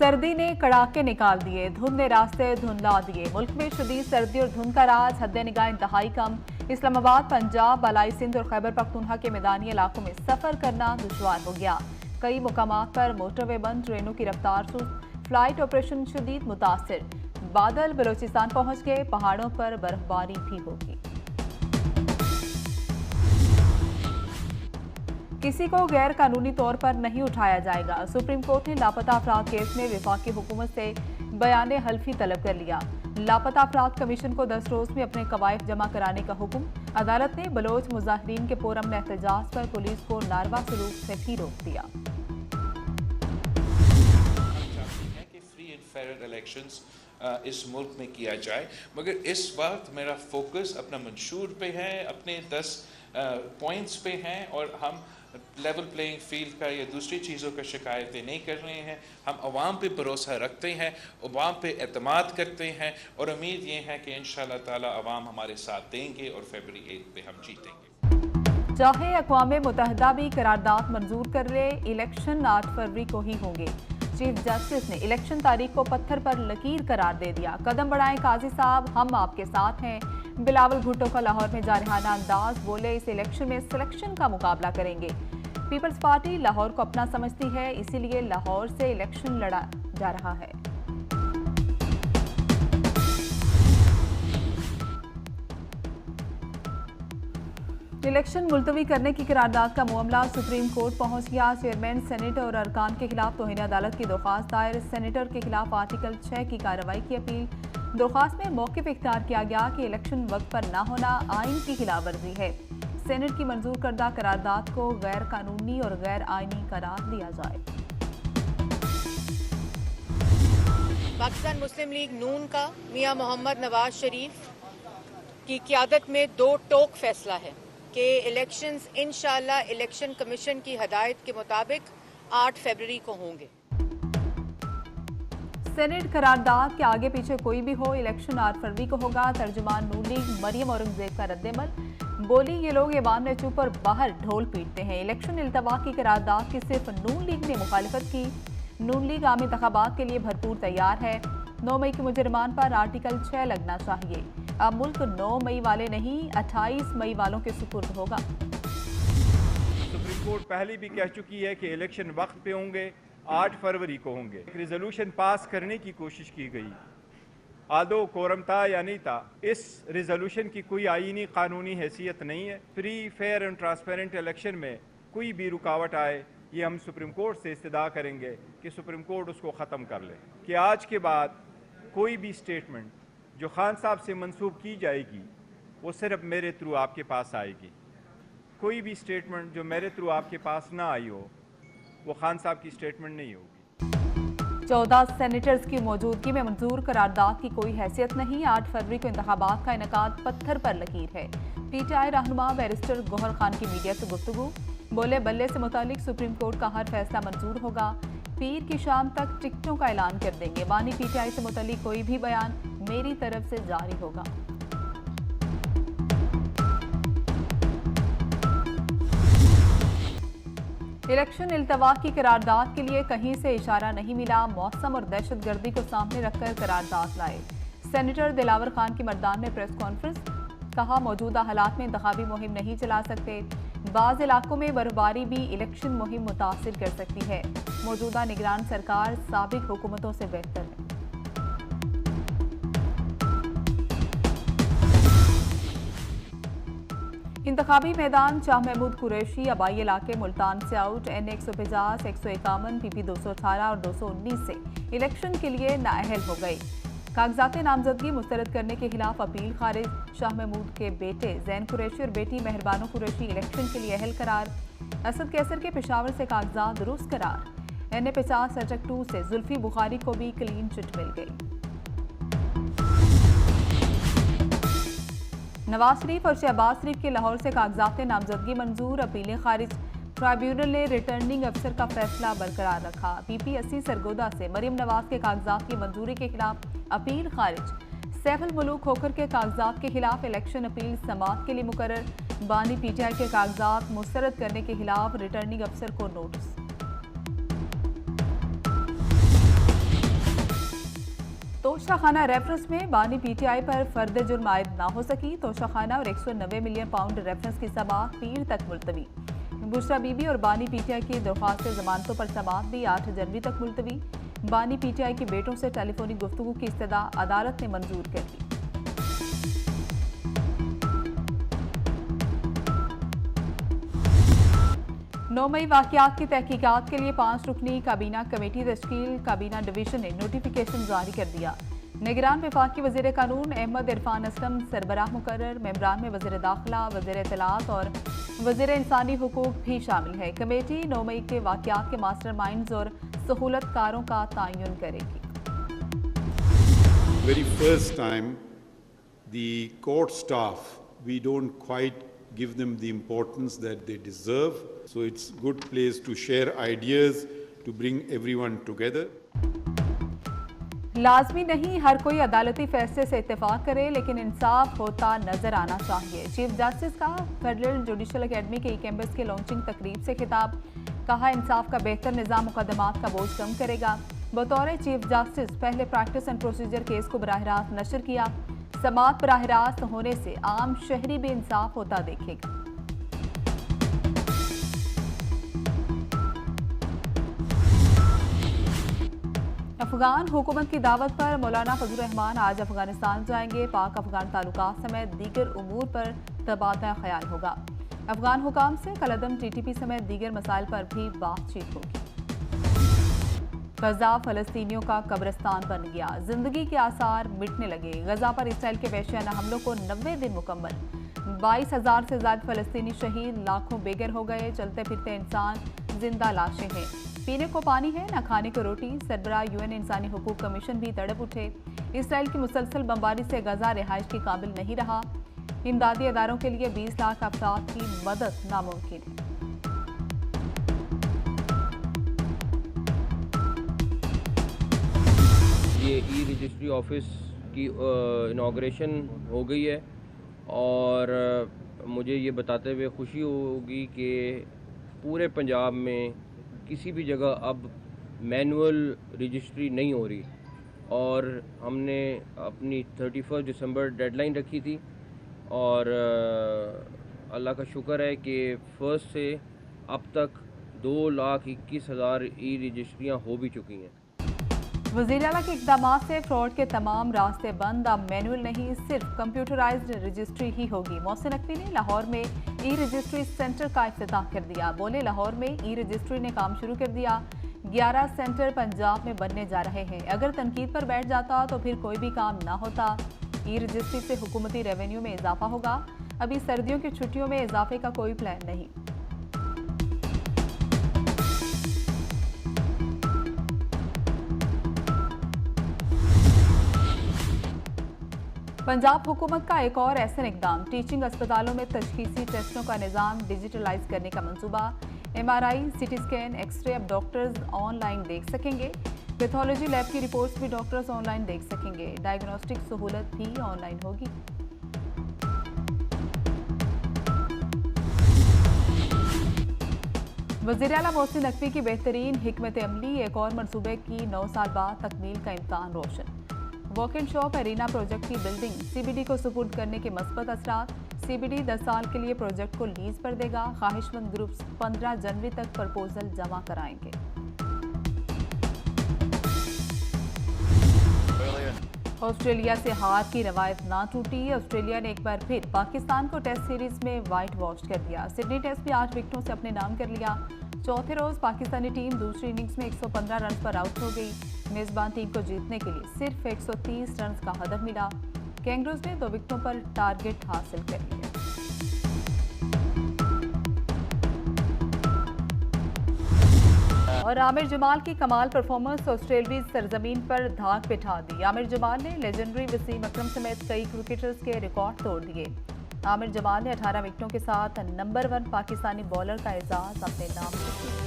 सर्दी ने कड़ाके निकाल दिए, धुंध ने रास्ते धुंधला दिए। मुल्क में शदीद सर्दी और धुंध का राज हद निगाह इंतहाई कम। इस्लामाबाद, पंजाब, बालाई सिंध और खैबर पख्तूनख्वा के मैदानी इलाकों में सफर करना दुश्वार हो गया। कई मुकामात पर मोटरवे बंद, ट्रेनों की रफ्तार सुस्त, फ्लाइट ऑपरेशन शदीद मुतासिर। बादल बलोचिस्तान पहुंच गए, पहाड़ों पर बर्फबारी भी होगी। किसी को गैर कानूनी तौर पर नहीं उठाया जाएगा। सुप्रीम कोर्ट ने लापता अफराद केस में वफाकी हुकूमत से बयान हल्फी तलब कर लिया। लापता अफराद कमीशन को 10 रोज में अपने कवायद जमा कराने का हुक्म। अदालत ने बलोच मुजाहिरीन के पुरअमन एहतजाज पर पुलिस को नारवा सलूक से भी रोक दिया। फ्री एंड फेयर इलेक्शंस इस मुल्क में किया जाए, मगर इस वक्त मेरा फोकस अपना मंशूर पे है, अपने 10 पॉइंट्स पे हैं और हम लेवल प्लेइंग फील्ड का या दूसरी चीज़ों का शिकायतें नहीं कर रहे हैं। हम अवाम पे भरोसा रखते हैं, अवाम पे एतमाद करते हैं और उम्मीद ये है कि इंशाअल्लाह ताला अवाम हमारे साथ देंगे और फरवरी 1 पे हम जीतेंगे। चाहे अक़वाम मुत्तहिदा भी करारदाद मंजूर कर ले, इलेक्शन 8 फरवरी को ही होंगे। चीफ जस्टिस ने इलेक्शन तारीख को पत्थर पर लकीर करार दे दिया। कदम बढ़ाएं काजी साहब, हम आपके साथ हैं। बिलावल भुट्टो का लाहौर में जारहाना अंदाज, बोले इस इलेक्शन में सिलेक्शन का मुकाबला करेंगे। पीपल्स पार्टी लाहौर को अपना समझती है, इसीलिए लाहौर से इलेक्शन लड़ा जा रहा है। इलेक्शन मुलतवी करने की करारदाद का मामला सुप्रीम कोर्ट पहुंच गया। चेयरमैन सेनेट और अरकान के खिलाफ तौहीन अदालत की दरख्वास्त दायर। सेनेटर के खिलाफ आर्टिकल 6 की कार्रवाई की अपील। दरख्वास्त में मौक़िफ़ इख्तियार किया गया कि इलेक्शन वक्त पर न होना आइन की खिलाफ वर्जी है। सेनेट की मंजूर करदा करारदाद को गैर कानूनी और गैर आइनी करार दिया जाए। पाकिस्तान मुस्लिम लीग नून का मियां मोहम्मद नवाज शरीफ की क़यादत में 2 टोक फैसला है कि इलेक्शंस इंशाअल्लाह इलेक्शन कमीशन की हदायत के मुताबिक 8 फरवरी को होंगे। सेनेट करारदाद के आगे पीछे कोई भी हो, इलेक्शन 8 फरवरी को होगा। तर्जुमान नून लीग मरियम औरंगजेब का रद्देमल, बोली ये लोग ऐवान में चुप और बाहर ढोल पीटते हैं। इलेक्शन इल्तवा की करारदाद की सिर्फ नून लीग ने मुखालिफत की। नून लीग आम इंतखाबात के लिए भरपूर तैयार है। 9 मई के मुजरिमान पर आर्टिकल 6 लगना चाहिए। अब मुल्क 9 मई वाले नहीं, 28 मई वालों के सुपुर्द होगा। सुप्रीम कोर्ट पहले भी कह चुकी है कि इलेक्शन वक्त पे होंगे, 8 फरवरी को होंगे। एक रिजोल्यूशन पास करने की कोशिश की गई, आदो कोरम था या नहीं था। इस रिजोल्यूशन की कोई आईनी कानूनी हैसियत नहीं है। Free, fair and transparent election में कोई भी रुकावट आए, ये हम सुप्रीम कोर्ट से इस्तदा करेंगे कि सुप्रीम कोर्ट उसको ख़त्म कर ले। कि आज के बाद कोई भी स्टेटमेंट जो खान साहब से मंसूब की जाएगी वो सिर्फ मेरे थ्रू आपके पास आएगी। कोई भी स्टेटमेंट जो मेरे थ्रू आपके पास ना आई हो वो खान साहब की स्टेटमेंट नहीं होगी। 14 सेनेटर्स की मौजूदगी में मंजूर करारदाद की कोई हैसियत नहीं। 8 फरवरी को इंतखाबात का इनेकाद पत्थर पर लकीर है। पीटीआई रहनुमा बैरिस्टर गौहर खान की मीडिया से गुफ्तगू, बोले बल्ले से मुतालिक सुप्रीम कोर्ट का हर फैसला मंजूर होगा। पीर की शाम तक टिकटों का ऐलान कर देंगे। बानी पीटीआई से मुतालिक कोई भी बयान मेरी तरफ से जारी होगा। इलेक्शन इल्तवा की करारदाद के लिए कहीं से इशारा नहीं मिला। मौसम और दहशतगर्दी को सामने रखकर करारदाद लाए। सेनेटर दिलावर खान की मर्दान में प्रेस कॉन्फ्रेंस, कहा मौजूदा हालात में इंतखाबी मुहिम नहीं चला सकते। बाज़ इलाकों में बर्फबारी भी इलेक्शन मुहिम मुतासिर कर सकती है। मौजूदा निगरान सरकार साबिक हुकूमतों से बेहतर है। इंतखाबी मैदान शाह महमूद कुरैशी आबाई इलाके मुल्तान से आउट। N 150, 151, PP 218 और 219 से इलेक्शन के लिए नाअहल हो गए। कागजात नामजदगी मुस्तरद करने के खिलाफ अपील खारिज। शाह महमूद के बेटे जैन कुरैशी और बेटी मेहरबानो कुरैशी इलेक्शन के लिए अहल करार। असद कैसर के पेशावर से कागजात दुरुस्त करार। NA 50 अटक 2 से जुल्फी बुखारी को भी क्लीन चिट मिल गई। नवाज शरीफ और शहबाज शरीफ के लाहौर से कागजात नामजदगी मंजूर, अपीलें खारिज। ट्राइब्यूनल ने रिटर्निंग अफसर का फैसला बरकरार रखा। PP 80 सरगोदा से मरियम नवाज के कागजात की मंजूरी के खिलाफ अपील खारिज। सैफुल मुलूक खोखर के कागजात के खिलाफ इलेक्शन अपील समाअत के लिए मुकर्रर। बानी PTI के कागजात मुस्तरद करने के खिलाफ रिटर्निंग अफसर को नोटिस। तोशाखाना रेफरेंस में बानी पीटीआई पर फर्द जुर्म आयद ना हो सकी। तोशाखाना और 190 मिलियन पाउंड रेफरेंस की समाअत पीर तक मुलतवी। बुशरा बीबी और बानी पीटीआई की दरख्वास्त जमानतों पर समाअत भी 8 जनवरी तक मुलतवी। बानी पीटीआई के बेटों से टेलीफोनिक गुफ्तगू की इस्तदा अदालत ने मंजूर कर ली। 9 मई वाक़यात की तहकीकात के लिए 5 रुकनी काबीना कमेटी तश्कील। काबीना डिवीजन ने नोटिफिकेशन जारी कर दिया। निगरान वफाकी वज़ीर कानून अहमद इरफान असलम सरबराह मुकर्रर। मेंबरान में वज़ीर दाखिला, वज़ीर इत्तलात और वज़ीर इंसानी हुकूक भी शामिल है। कमेटी 9 मई के वाक़यात के मास्टर माइंड्स और सहूलतकारों का तयन करेगी। Very first time, the court staff, we don't quite give them the importance that they deserve. So it's a good place to share ideas, to bring everyone together. लाजमी नहीं हर कोई अदालती फैसले से इत्तेफाक करे, लेकिन इंसाफ होता नजर आना चाहिए। चीफ जस्टिस का फेडरल जुडिशल अकेडमी के कैंपस के लॉन्चिंग तकरीब से खिताब। कहा इंसाफ का बेहतर निज़ाम मुकदमात का बोझ कम करेगा। बतौर चीफ जस्टिस पहले प्रैक्टिस एंड प्रोसीजर केस को बराह रास्त नशर किया। समाअत बराह रास्त होने से आम शहरी भी इंसाफ होता देखेगा। अफगान हुकूमत की दावत पर मौलाना फजल रहमान आज अफगानिस्तान जाएंगे। पाक अफगान ताल्लुकात समेत दीगर उमूर पर तबादला ख्याल होगा। अफगान हुकाम से कलअदम TTP समेत दीगर मसाइल पर भी बातचीत होगी। गजा फलस्तीनियों का कब्रिस्तान बन गया। जिंदगी के आसार मिटने लगे। गजा पर इसराइल के वहशियाना हमलों को 90 दिन मुकम्मल। 22,000 से ज्यादा फलस्तीनी शहीद, लाखों बेघर हो गए। चलते फिरते इंसान, जिंदा लाशें हैं। पीने को पानी है, न खाने को रोटी। सरबराह UN इंसानी हुकूक कमीशन भी तड़प उठे। इसराइल की मुसलसल बमबारी से गजा रिहाइश के काबिल नहीं रहा। इमदादी अदारों के लिए 20 लाख अफराद की मदद नामुमकिन है। ये ई-रजिस्ट्री ऑफिस की इनाग्रेशन हो गई है और मुझे ये बताते हुए खुशी होगी कि पूरे पंजाब में किसी भी जगह अब मैनुअल रजिस्ट्री नहीं हो रही और हमने अपनी 31 दिसंबर डेडलाइन रखी थी और अल्लाह का शुक्र है कि फर्स्ट से अब तक 2,21,000 ई-रजिस्ट्रियाँ हो भी चुकी हैं। वज़ीर आला के इक़दाम से फ्रॉड के तमाम रास्ते बंद। अब मैनुअल नहीं, सिर्फ कंप्यूटराइज्ड रजिस्ट्री ही होगी। मोहसिन नकवी ने लाहौर में ई-रजिस्ट्री सेंटर का इफ्तिताह कर दिया। बोले लाहौर में ई-रजिस्ट्री ने काम शुरू कर दिया। 11 सेंटर पंजाब में बनने जा रहे हैं। अगर तनकीद पर बैठ जाता तो फिर कोई भी काम ना होता। ई-रजिस्ट्री से हुकूमती रेवेन्यू में इजाफा होगा। अभी सर्दियों की छुट्टियों में इजाफे का कोई प्लान नहीं। पंजाब हुकूमत का एक और ऐसा इकदाम। टीचिंग अस्पतालों में तशखीसी टेस्टों का निज़ाम डिजिटलाइज करने का मंसूबा। MRI, CT स्कैन, एक्सरे अब डॉक्टर्स ऑनलाइन देख सकेंगे। पैथोलॉजी लैब की रिपोर्ट्स भी डॉक्टर्स ऑनलाइन देख सकेंगे। डायग्नोस्टिक सहूलत भी ऑनलाइन होगी। वज़ीर आला मोहसिन नकवी की बेहतरीन हिकमत अमली। एक और मनसूबे की 9 साल बाद तकमील का इम्कान रोशन। Walk and shop arena project की बिल्डिंग CBD को सुपुर्द करने के मस्बत असरात। CBD 10 साल के लिए प्रोजेक्ट को लीज पर देगा। ख्वाहिशमंद ग्रुप्स 15 जनवरी तक प्रपोजल जमा कराएंगे। ऑस्ट्रेलिया से हार की रवायत ना टूटी। ऑस्ट्रेलिया ने एक बार फिर पाकिस्तान को टेस्ट सीरीज में वाइट वॉश कर दिया। सिडनी टेस्ट में 8 विकेटों से अपने नाम कर लिया। चौथे रोज पाकिस्तानी टीम दूसरी इनिंग्स में 115 रन पर आउट हो गई। मेजबान टीम को जीतने के लिए सिर्फ 130 रन का हदफ मिला। कैंगरूज ने 2 विकेटों पर टारगेट हासिल कर लिया। और आमिर जमाल की कमाल परफॉर्मेंस ऑस्ट्रेलवी सरजमीन पर धाक बिठा दी। आमिर जमाल ने लेजेंडरी वसीम अकरम समेत कई क्रिकेटर्स के रिकॉर्ड तोड़ दिए। आमिर जमाल ने 18 विकेटों के साथ नंबर 1 पाकिस्तानी बॉलर का एजाज अपने नाम किया।